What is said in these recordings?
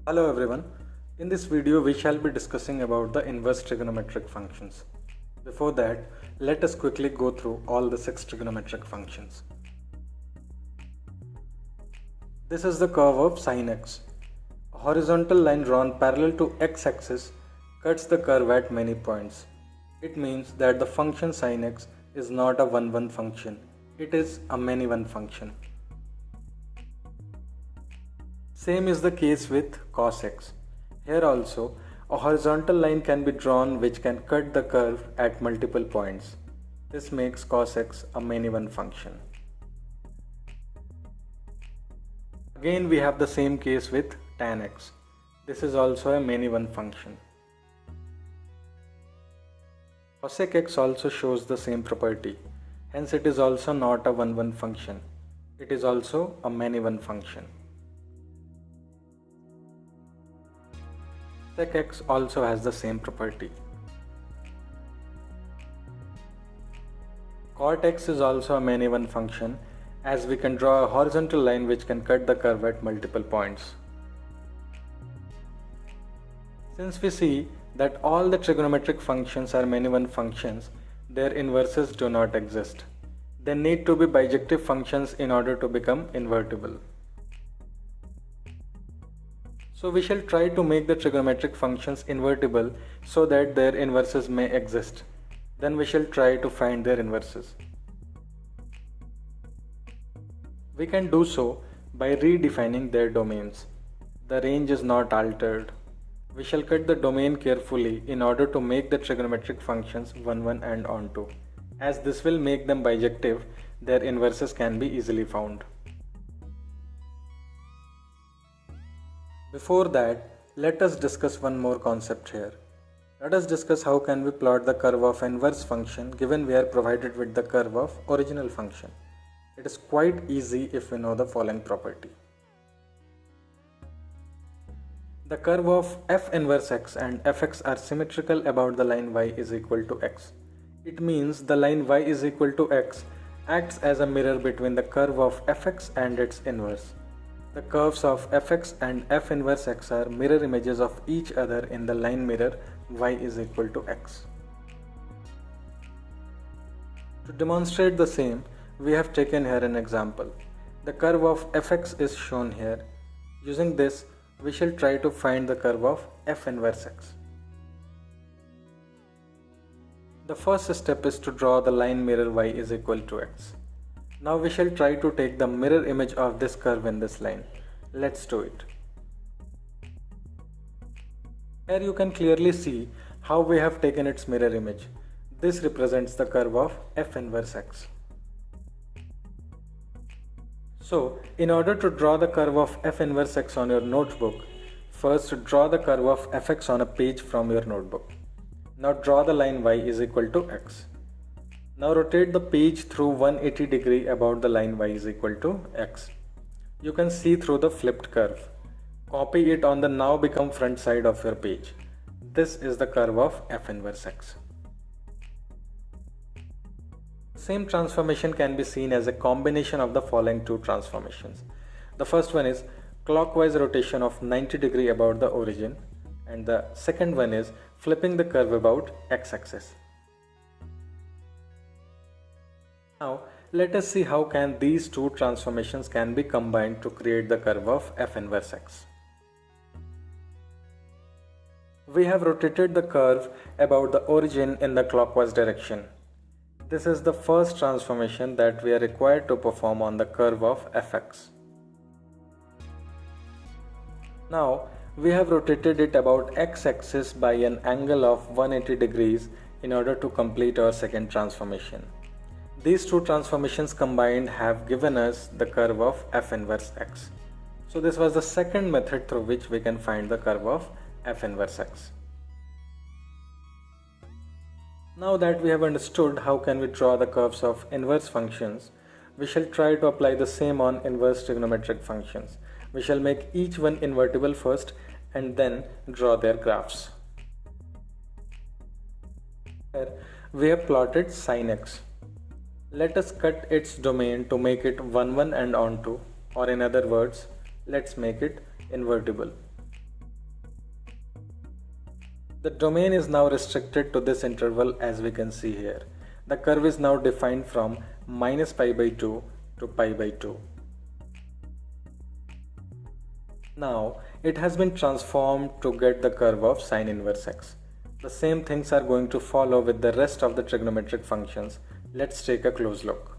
Hello everyone. In this video we shall be discussing about the inverse trigonometric functions. Before that, let us quickly go through all the 6 trigonometric functions. This is the curve of sin x. A horizontal line drawn parallel to x-axis cuts the curve at many points. It means that the function sin x is not a one-one function. It is a many-one function. Same is the case with cos x. Here also, a horizontal line can be drawn which can cut the curve at multiple points. This makes cos x a many-one function. Again, we have the same case with tan x. This is also a many-one function. Cosec x also shows the same property. Hence, it is also not a one-one function. It is also a many-one function. Sec x also has the same property. Cot x is also a many-one function, as we can draw a horizontal line which can cut the curve at multiple points. Since we see that all the trigonometric functions are many-one functions, their inverses do not exist. They need to be bijective functions in order to become invertible. So we shall try to make the trigonometric functions invertible so that their inverses may exist. Then we shall try to find their inverses. We can do so by redefining their domains. The range is not altered. We shall cut the domain carefully in order to make the trigonometric functions 1, 1 and onto. As this will make them bijective, their inverses can be easily found. Before that, let us discuss one more concept here. Let us discuss how can we plot the curve of inverse function given we are provided with the curve of original function. It is quite easy if we know the following property. The curve of f inverse x and fx are symmetrical about the line y is equal to x. It means the line y is equal to x acts as a mirror between the curve of fx and its inverse. The curves of fx and f inverse x are mirror images of each other in the line mirror y is equal to x. To demonstrate the same, we have taken here an example. The curve of fx is shown here. Using this, we shall try to find the curve of f inverse x. The first step is to draw the line mirror y is equal to x. Now we shall try to take the mirror image of this curve in this line. Let's do it. Here you can clearly see how we have taken its mirror image. This represents the curve of f inverse x. So, in order to draw the curve of f inverse x on your notebook, first draw the curve of fx on a page from your notebook. Now draw the line y is equal to x. Now rotate the page through 180 degree about the line y is equal to x. You can see through the flipped curve. Copy it on the now become front side of your page. This is the curve of f inverse x. Same transformation can be seen as a combination of the following two transformations. The first one is clockwise rotation of 90 degree about the origin, and the second one is flipping the curve about x-axis. Now let us see how can these two transformations can be combined to create the curve of f inverse x. We have rotated the curve about the origin in the clockwise direction. This is the first transformation that we are required to perform on the curve of fx. Now we have rotated it about x-axis by an angle of 180 degrees in order to complete our second transformation. These two transformations combined have given us the curve of f inverse x. So this was the second method through which we can find the curve of f inverse x. Now that we have understood how can we draw the curves of inverse functions, we shall try to apply the same on inverse trigonometric functions. We shall make each one invertible first and then draw their graphs. Here we have plotted sin x. Let us cut its domain to make it 1, 1 and onto, or in other words, let's make it invertible. The domain is now restricted to this interval as we can see here. The curve is now defined from minus pi by 2 to pi by 2. Now it has been transformed to get the curve of sine inverse x. The same things are going to follow with the rest of the trigonometric functions. Let's take a close look.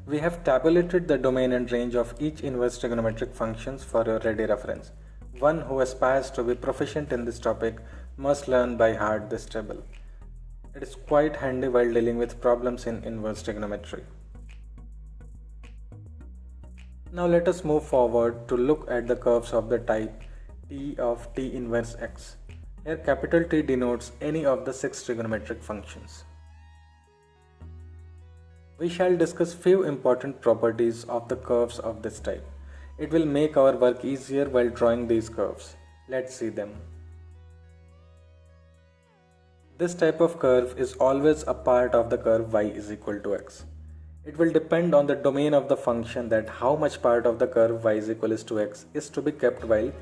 We have tabulated the domain and range of each inverse trigonometric functions for your ready reference. One who aspires to be proficient in this topic must learn by heart this table. It is quite handy while dealing with problems in inverse trigonometry. Now let us move forward to look at the curves of the type T of T inverse x. Here capital T denotes any of the 6 trigonometric functions. We shall discuss few important properties of the curves of this type. It will make our work easier while drawing these curves. Let's see them. This type of curve is always a part of the curve y is equal to x. It will depend on the domain of the function that how much part of the curve y is equal to x is to be kept while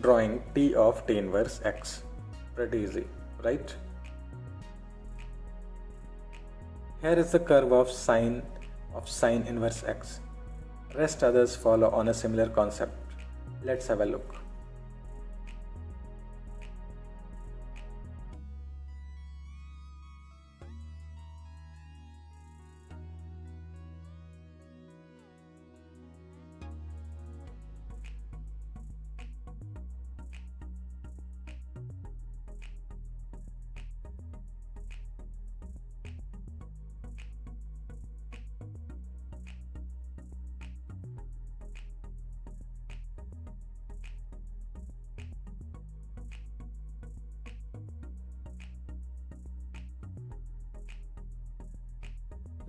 drawing T of T inverse x. Pretty easy, right? Here is the curve of sine inverse x. Rest others follow on a similar concept. Let's have a look.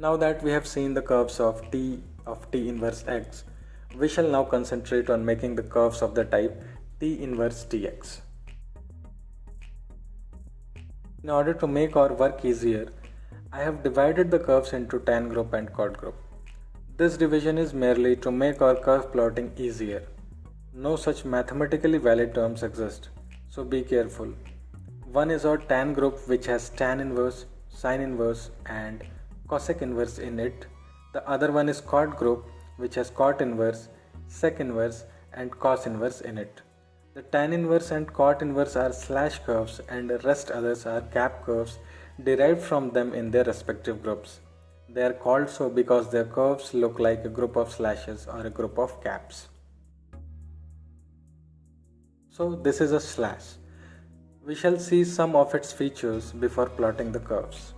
Now that we have seen the curves of T inverse x, we shall now concentrate on making the curves of the type T inverse Tx. In order to make our work easier, I have divided the curves into tan group and chord group. This division is merely to make our curve plotting easier. No such mathematically valid terms exist, so be careful. One is our tan group, which has tan inverse, sine inverse and cosec inverse in it. The other one is chord group, which has cot inverse, sec inverse and cos inverse in it. The tan inverse and cot inverse are slash curves and the rest others are cap curves derived from them in their respective groups. They are called so because their curves look like a group of slashes or a group of caps. So this is a slash. We shall see some of its features before plotting the curves.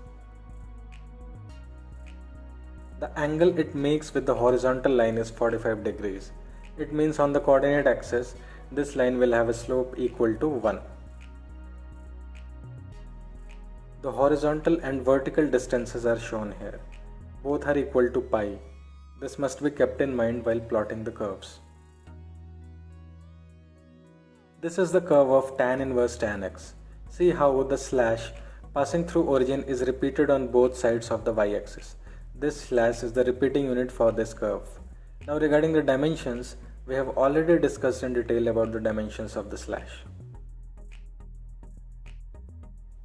The angle it makes with the horizontal line is 45 degrees. It means on the coordinate axis, this line will have a slope equal to 1. The horizontal and vertical distances are shown here. Both are equal to pi. This must be kept in mind while plotting the curves. This is the curve of tan inverse tan x. See how the slash passing through origin is repeated on both sides of the y-axis. This slash is the repeating unit for this curve. Now regarding the dimensions, we have already discussed in detail about the dimensions of the slash.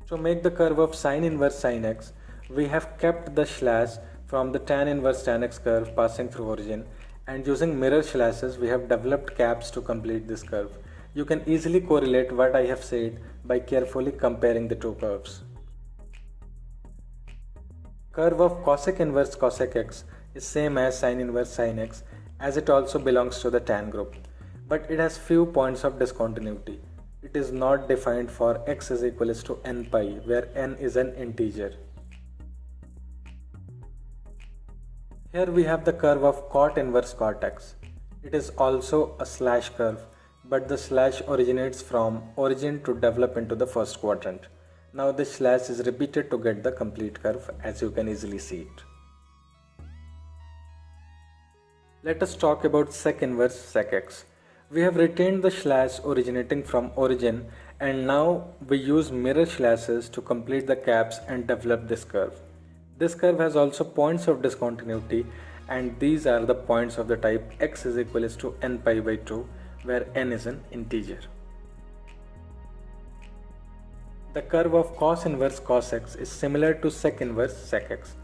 To make the curve of sin inverse sin x, we have kept the slash from the tan inverse tan x curve passing through origin, and using mirror slashes we have developed caps to complete this curve. You can easily correlate what I have said by carefully comparing the two curves. Curve of cosec inverse cosec x is same as sin inverse sin x, as it also belongs to the tan group, but it has few points of discontinuity. It is not defined for x is equals to n pi, where n is an integer. Here we have the curve of cot inverse cot x. It is also a slash curve, but the slash originates from origin to develop into the first quadrant. Now this slash is repeated to get the complete curve, as you can easily see it. Let us talk about sec inverse sec x. We have retained the slash originating from origin, and now we use mirror slashes to complete the caps and develop this curve. This curve has also points of discontinuity, and these are the points of the type x is equals to n pi by 2, where n is an integer. The curve of cos inverse cos x is similar to sec inverse sec x.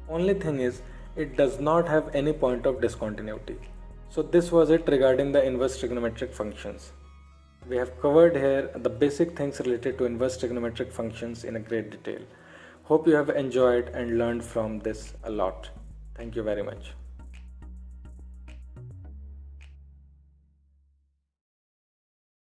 Only thing is, it does not have any point of discontinuity. So this was it regarding the inverse trigonometric functions. We have covered here the basic things related to inverse trigonometric functions in a great detail. Hope you have enjoyed and learned from this a lot. Thank you very much.